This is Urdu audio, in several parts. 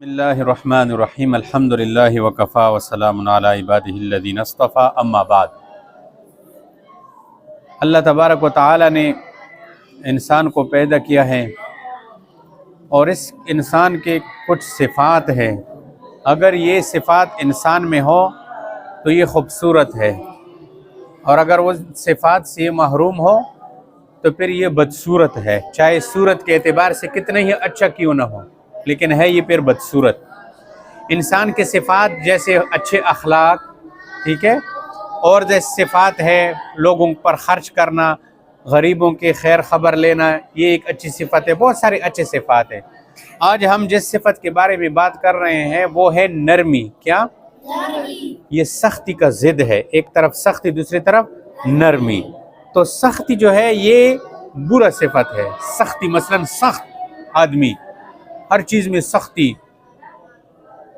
بسم اللہ الرحمن الرحیم الحمدللہ وکفا وسلام علی عبادہ الذین اصطفیٰ اما بعد۔ اللہ تبارک و تعالی نے انسان کو پیدا کیا ہے اور اس انسان کے کچھ صفات ہیں، اگر یہ صفات انسان میں ہو تو یہ خوبصورت ہے، اور اگر وہ صفات سے محروم ہو تو پھر یہ بدصورت ہے، چاہے صورت کے اعتبار سے کتنا ہی اچھا کیوں نہ ہو، لیکن ہے یہ پھر بدصورت۔ انسان کے صفات جیسے اچھے اخلاق، ٹھیک ہے، اور جیسے صفات ہے لوگوں پر خرچ کرنا، غریبوں کی خیر خبر لینا، یہ ایک اچھی صفت ہے، بہت سارے اچھے صفات ہیں۔ آج ہم جس صفت کے بارے میں بات کر رہے ہیں وہ ہے نرمی۔ کیا؟ نرمی۔ یہ سختی کا ضد ہے، ایک طرف سختی دوسری طرف نرمی۔ تو سختی جو ہے یہ برا صفت ہے، سختی مثلا سخت آدمی، ہر چیز میں سختی،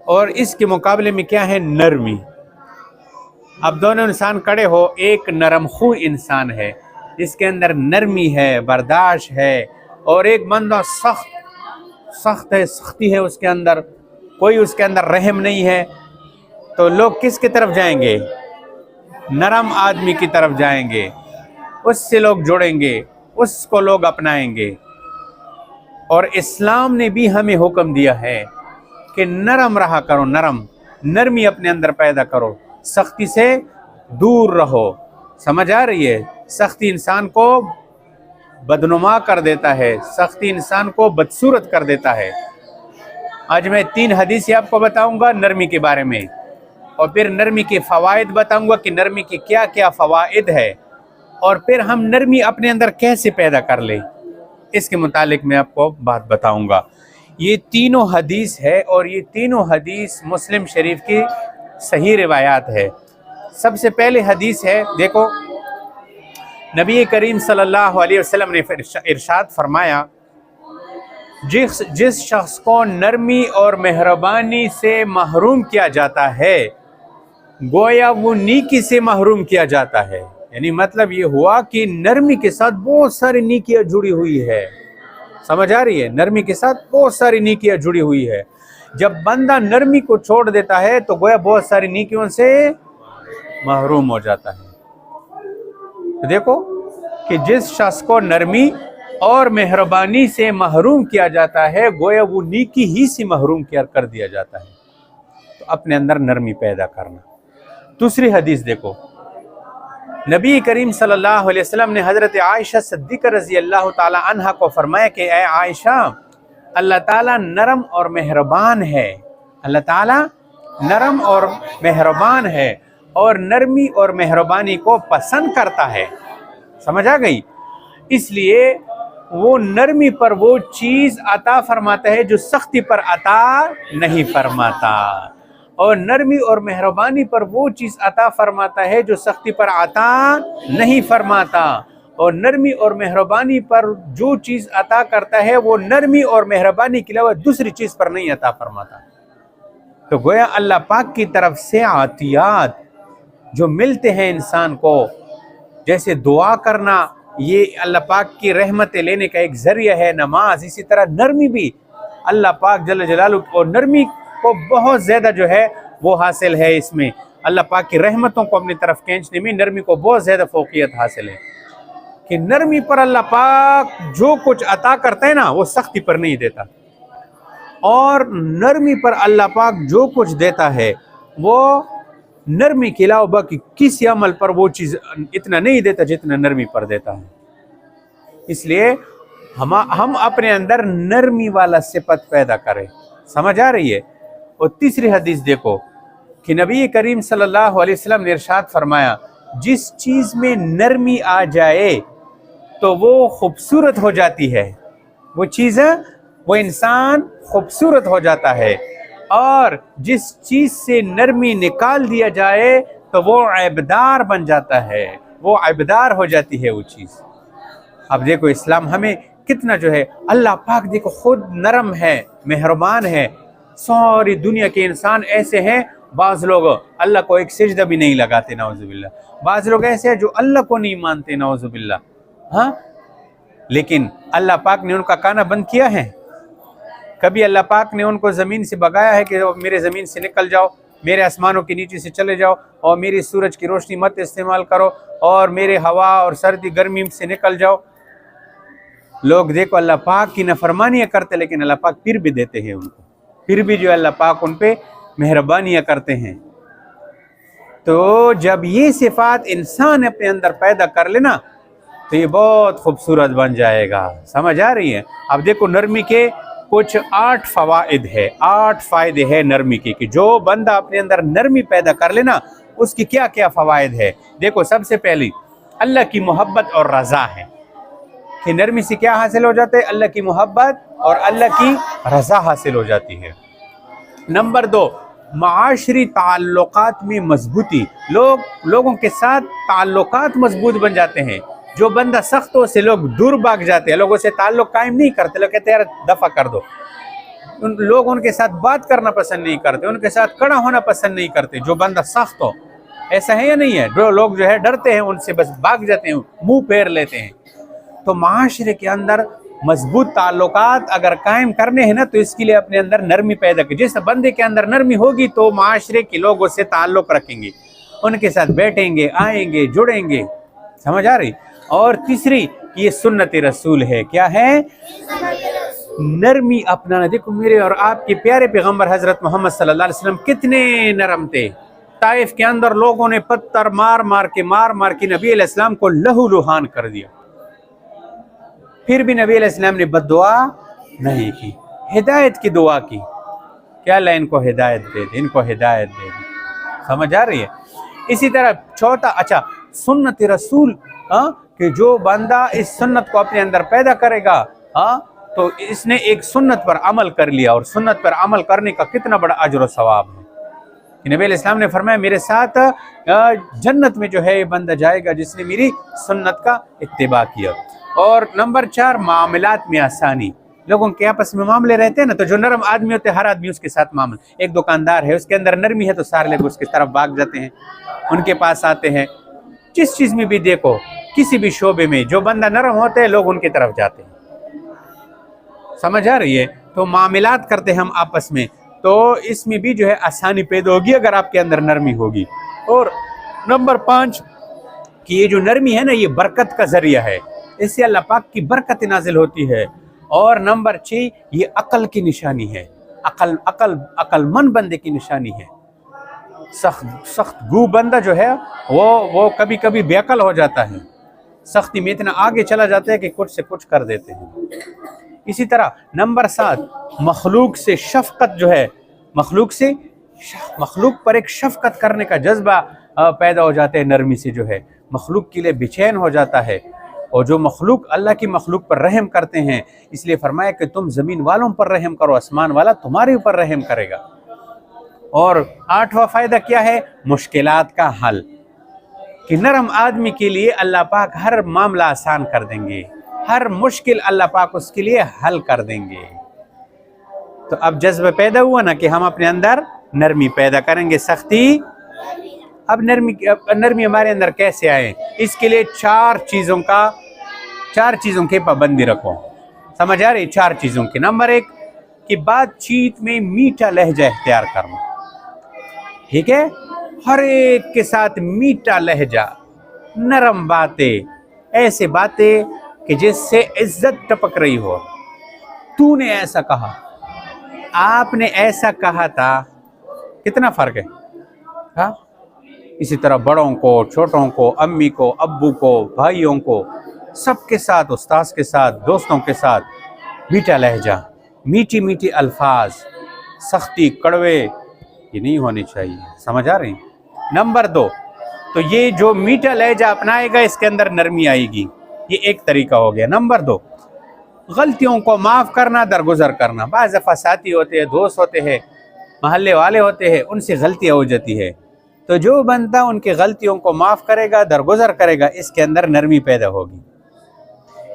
اور اس کے مقابلے میں کیا ہے؟ نرمی۔ اب دونوں انسان کھڑے ہو، ایک نرم خو انسان ہے جس کے اندر نرمی ہے، برداشت ہے، اور ایک بندہ سخت ہے، سختی ہے اس کے اندر، کوئی اس کے اندر رحم نہیں ہے، تو لوگ کس کی طرف جائیں گے؟ نرم آدمی کی طرف جائیں گے، اس سے لوگ جڑیں گے، اس کو لوگ اپنائیں گے۔ اور اسلام نے بھی ہمیں حکم دیا ہے کہ نرم رہا کرو، نرمی اپنے اندر پیدا کرو، سختی سے دور رہو۔ سمجھ آ رہی ہے؟ سختی انسان کو بدنما کر دیتا ہے، سختی انسان کو بدصورت کر دیتا ہے۔ آج میں 3 حدیثیں آپ کو بتاؤں گا نرمی کے بارے میں، اور پھر نرمی کے فوائد بتاؤں گا کہ نرمی کے کیا کیا فوائد ہے، اور پھر ہم نرمی اپنے اندر کیسے پیدا کر لیں، اس کے متعلق میں آپ کو بات بتاؤں گا۔ یہ تینوں حدیث ہے، اور یہ تینوں حدیث مسلم شریف کی صحیح روایات ہے۔ سب سے پہلے حدیث ہے، دیکھو نبی کریم صلی اللہ علیہ وسلم نے ارشاد فرمایا، جس شخص کو نرمی اور مہربانی سے محروم کیا جاتا ہے گویا وہ نیکی سے محروم کیا جاتا ہے۔ یعنی مطلب یہ ہوا کہ نرمی کے ساتھ بہت ساری نیکیاں جڑی ہوئی ہے۔ سمجھ آ رہی ہے؟ نرمی کے ساتھ بہت ساری نیکیاں جڑی ہوئی ہے۔ جب بندہ نرمی کو چھوڑ دیتا ہے تو گویا بہت ساری نیکیوں سے محروم ہو جاتا ہے۔ تو دیکھو کہ جس شخص کو نرمی اور مہربانی سے محروم کیا جاتا ہے گویا وہ نیکی ہی سے محروم کر دیا جاتا ہے۔ تو اپنے اندر نرمی پیدا کرنا۔ دوسری حدیث دیکھو، نبی کریم صلی اللہ علیہ وسلم نے حضرت عائشہ صدیقہ رضی اللہ تعالی عنہ کو فرمایا کہ اے عائشہ، اللہ تعالیٰ نرم اور مہربان ہے، اللہ تعالیٰ نرم اور مہربان ہے، اور نرمی اور مہربانی کو پسند کرتا ہے۔ سمجھ آ گئی؟ اس لیے وہ نرمی پر وہ چیز عطا فرماتا ہے جو سختی پر عطا نہیں فرماتا، اور نرمی اور مہربانی پر وہ چیز عطا فرماتا ہے جو سختی پر عطا نہیں فرماتا، اور نرمی اور مہربانی پر جو چیز عطا کرتا ہے وہ نرمی اور مہربانی کے علاوہ دوسری چیز پر نہیں عطا فرماتا۔ تو گویا اللہ پاک کی طرف سے عطیات جو ملتے ہیں انسان کو، جیسے دعا کرنا، یہ اللہ پاک کی رحمتیں لینے کا ایک ذریعہ ہے، نماز، اسی طرح نرمی بھی اللہ پاک جل جلالہ، اور نرمی کو بہت زیادہ جو ہے وہ حاصل ہے، اس میں اللہ پاک کی رحمتوں کو اپنی طرف کھینچنے میں نرمی کو بہت زیادہ فوقیت حاصل ہے، کہ نرمی پر اللہ پاک جو کچھ عطا کرتا ہے نا وہ سختی پر نہیں دیتا، اور نرمی پر اللہ پاک جو کچھ دیتا ہے وہ نرمی کے علاوہ باقی کسی عمل پر وہ چیز اتنا نہیں دیتا جتنا نرمی پر دیتا ہے۔ اس لیے ہم اپنے اندر نرمی والا صفت پیدا کریں۔ سمجھ آ رہی ہے؟ اور تیسری حدیث دیکھو کہ نبی کریم صلی اللہ علیہ وسلم نے ارشاد فرمایا، جس چیز میں نرمی آ جائے تو وہ خوبصورت ہو جاتی ہے، وہ چیز، وہ انسان خوبصورت ہو جاتا ہے، اور جس چیز سے نرمی نکال دیا جائے تو وہ عیبدار بن جاتا ہے، وہ عیبدار ہو جاتی ہے وہ چیز۔ اب دیکھو اسلام ہمیں کتنا جو ہے، اللہ پاک دیکھو خود نرم ہے، مہربان ہے۔ ساری دنیا کے انسان ایسے ہیں، بعض لوگ اللہ کو ایک سجدہ بھی نہیں لگاتے، نعوذ باللہ، بعض لوگ ایسے ہیں جو اللہ کو نہیں مانتے، نعوذ باللہ، ہاں، لیکن اللہ پاک نے ان کا کانا بند کیا ہے؟ کبھی اللہ پاک نے ان کو زمین سے بھگایا ہے کہ میرے زمین سے نکل جاؤ، میرے آسمانوں کے نیچے سے چلے جاؤ، اور میری سورج کی روشنی مت استعمال کرو، اور میرے ہوا اور سردی گرمی سے نکل جاؤ۔ لوگ دیکھو اللہ پاک کی نافرمانیاں کرتے، لیکن اللہ پاک پھر بھی دیتے ہیں ان کو، پھر بھی جو اللہ پاک ان پہ مہربانیاں کرتے ہیں۔ تو جب یہ صفات انسان اپنے اندر پیدا کر لینا تو یہ بہت خوبصورت بن جائے گا۔ سمجھ آ رہی ہے؟ اب دیکھو نرمی کے کچھ 8 فوائد ہے، 8 فائدے ہیں نرمی کے، کہ جو بندہ اپنے اندر نرمی پیدا کر لینا اس کی کیا کیا فوائد ہے۔ دیکھو سب سے پہلی اللہ کی محبت اور رضا ہے، کہ نرمی سے کیا حاصل ہو جاتا ہے؟ اللہ کی محبت اور اللہ کی رضا حاصل ہو جاتی ہے۔ نمبر 2، معاشری تعلقات میں مضبوطی، لوگوں کے ساتھ تعلقات مضبوط بن جاتے ہیں۔ جو بندہ سخت ہو سے لوگ دور بھاگ جاتے ہیں، لوگوں سے تعلق قائم نہیں کرتے، لوگ کہتے ہیں یار دفع کر دو، لوگ ان کے ساتھ بات کرنا پسند نہیں کرتے، ان کے ساتھ کھڑا ہونا پسند نہیں کرتے جو بندہ سخت ہو۔ ایسا ہے یا نہیں ہے؟ جو لوگ جو ہے ڈرتے ہیں ان سے، بس بھاگ جاتے ہیں، منہ پھیر لیتے ہیں۔ تو معاشرے کے اندر مضبوط تعلقات اگر قائم کرنے ہیں نا تو اس کے لیے اپنے اندر نرمی پیدا کی۔ جس بندے کے اندر نرمی ہوگی تو معاشرے کے لوگوں سے تعلق رکھیں گے، ان کے ساتھ بیٹھیں گے، آئیں گے، جڑیں گے۔ سمجھ آ رہی؟ اور تیسری یہ سنت رسول ہے، کیا ہے؟ نرمی اپنانا۔ دیکھو میرے اور آپ کے پیارے پیغمبر حضرت محمد صلی اللہ علیہ وسلم کتنے نرم تھے۔ طائف کے اندر لوگوں نے پتھر مار مار کے نبی علیہ السلام کو لہو لہان کر دیا، پھر بھی نبی علیہ السلام نے بد دعا نہیں کی، ہدایت کی دعا کی کہ اللہ ان کو ہدایت دے دے، ان کو ہدایت دے دے۔ سمجھ آ رہی ہے؟ اسی طرح چوتھا سنت رسول، کہ جو بندہ اس سنت کو اپنے اندر پیدا کرے گا تو اس نے ایک سنت پر عمل کر لیا، اور سنت پر عمل کرنے کا کتنا بڑا اجر و ثواب ہے۔ کہ نبی علیہ السلام نے فرمایا میرے ساتھ جنت میں جو ہے یہ بندہ جائے گا جس نے میری سنت کا اتباع کیا۔ اور نمبر 4، معاملات میں آسانی۔ لوگوں کے آپس میں معاملے رہتے ہیں نا، تو جو نرم آدمی ہوتے ہیں ہر آدمی اس کے ساتھ معاملہ، ایک دکاندار ہے اس کے اندر نرمی ہے تو سارے لوگ اس کی طرف بھاگ جاتے ہیں، ان کے پاس آتے ہیں۔ جس چیز میں بھی دیکھو، کسی بھی شعبے میں جو بندہ نرم ہوتے ہیں لوگ ان کی طرف جاتے ہیں۔ سمجھ آ رہی ہے؟ تو معاملات کرتے ہیں ہم آپس میں، تو اس میں بھی جو ہے آسانی پیدا ہوگی اگر آپ کے اندر نرمی ہوگی۔ اور نمبر 5 کہ یہ جو نرمی ہے نا یہ برکت کا ذریعہ ہے، اس سے اللہ پاک کی برکت نازل ہوتی ہے۔ اور نمبر 6 یہ عقل کی نشانی ہے، عقل مند بندے کی نشانی ہے۔ سخت گو بندہ جو ہے وہ کبھی کبھی بے عقل ہو جاتا ہے، سختی میں اتنا آگے چلا جاتا ہے کہ کچھ سے کچھ کر دیتے ہیں۔ اسی طرح نمبر 7 مخلوق سے شفقت جو ہے، مخلوق پر ایک شفقت کرنے کا جذبہ پیدا ہو جاتا ہے نرمی سے، جو ہے مخلوق کے لیے بے چین ہو جاتا ہے۔ اور جو مخلوق اللہ کی مخلوق پر رحم کرتے ہیں، اس لیے فرمایا کہ تم زمین والوں پر رحم کرو، آسمان والا تمہارے اوپر رحم کرے گا۔ اور 8واں فائدہ کیا ہے؟ مشکلات کا حل، کہ نرم آدمی کے لیے اللہ پاک ہر معاملہ آسان کر دیں گے، ہر مشکل اللہ پاک اس کے لیے حل کر دیں گے۔ تو اب جذبہ پیدا ہوا نا کہ ہم اپنے اندر نرمی پیدا کریں گے، سختی۔ اب نرمی ہمارے اندر کیسے آئے؟ اس کے لیے 4 چیزوں کی پابندی رکھو۔ سمجھ آ رہی؟ 4 چیزوں کی۔ نمبر 1 کہ بات چیت میں میٹھا لہجہ اختیار کرنا، ٹھیک ہے؟ ہر ایک کے ساتھ میٹھا لہجہ، نرم باتیں، ایسے باتیں کہ جس سے عزت ٹپک رہی ہو۔ تو نے ایسا کہا، آپ نے ایسا کہا تھا، کتنا فرق ہے؟ ہاں، اسی طرح بڑوں کو، چھوٹوں کو، امی کو، ابو کو، بھائیوں کو، سب کے ساتھ، استاذ کے ساتھ، دوستوں کے ساتھ میٹھا لہجہ، میٹھی میٹھی الفاظ، سختی، کڑوے یہ نہیں ہونی چاہیے۔ سمجھ آ رہی؟ نمبر 2 تو یہ جو میٹھا لہجہ اپنائے گا اس کے اندر نرمی آئے گی، یہ ایک طریقہ ہو گیا۔ نمبر 2 غلطیوں کو معاف کرنا، درگزر کرنا۔ بعض دفعہ ساتھی ہوتے ہیں، دوست ہوتے ہیں، محلے والے ہوتے ہیں، ان سے غلطیاں ہو جاتی ہے، تو جو بندہ ان کی غلطیوں کو معاف کرے گا، درگزر کرے گا، اس کے اندر نرمی پیدا ہوگی۔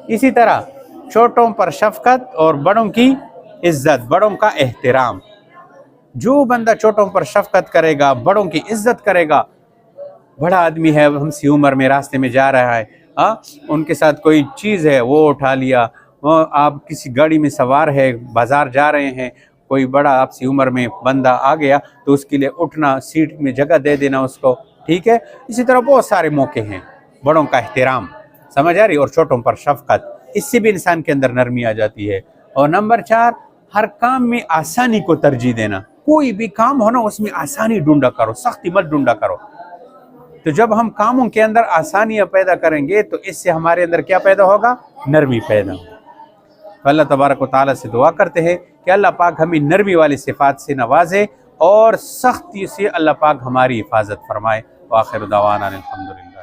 اسی طرح چھوٹوں پر شفقت اور بڑوں کی عزت، بڑوں کا احترام۔ جو بندہ چھوٹوں پر شفقت کرے گا، بڑوں کی عزت کرے گا، بڑا آدمی ہے، ہم سی عمر میں راستے میں جا رہا ہے، ان کے ساتھ کوئی چیز ہے وہ اٹھا لیا، آپ کسی گاڑی میں سوار ہے، بازار جا رہے ہیں، کوئی بڑا آپ سی عمر میں بندہ آ گیا تو اس کے لیے اٹھنا، سیٹ میں جگہ دے دینا اس کو، ٹھیک ہے. اسی طرح بہت سارے موقع ہیں، بڑوں کا احترام، سمجھ آ رہی، اور چھوٹوں پر شفقت، اس سے بھی انسان کے اندر نرمی آ جاتی ہے. اور نمبر 4، ہر کام میں آسانی کو ترجیح دینا. کوئی بھی کام ہو نا اس میں آسانی ڈھونڈا کرو، سختی مت ڈھونڈا کرو. تو جب ہم کاموں کے اندر آسانیاں پیدا کریں گے تو اس سے ہمارے اندر کیا پیدا ہوگا؟ نرمی پیدا ہوگی. اللہ تبارک و تعالیٰ سے دعا کرتے ہیں کہ اللہ پاک ہمیں نرمی والی صفات سے نوازے اور سختی سے اللہ پاک ہماری حفاظت فرمائے. وآخر دعوانا الحمدللہ.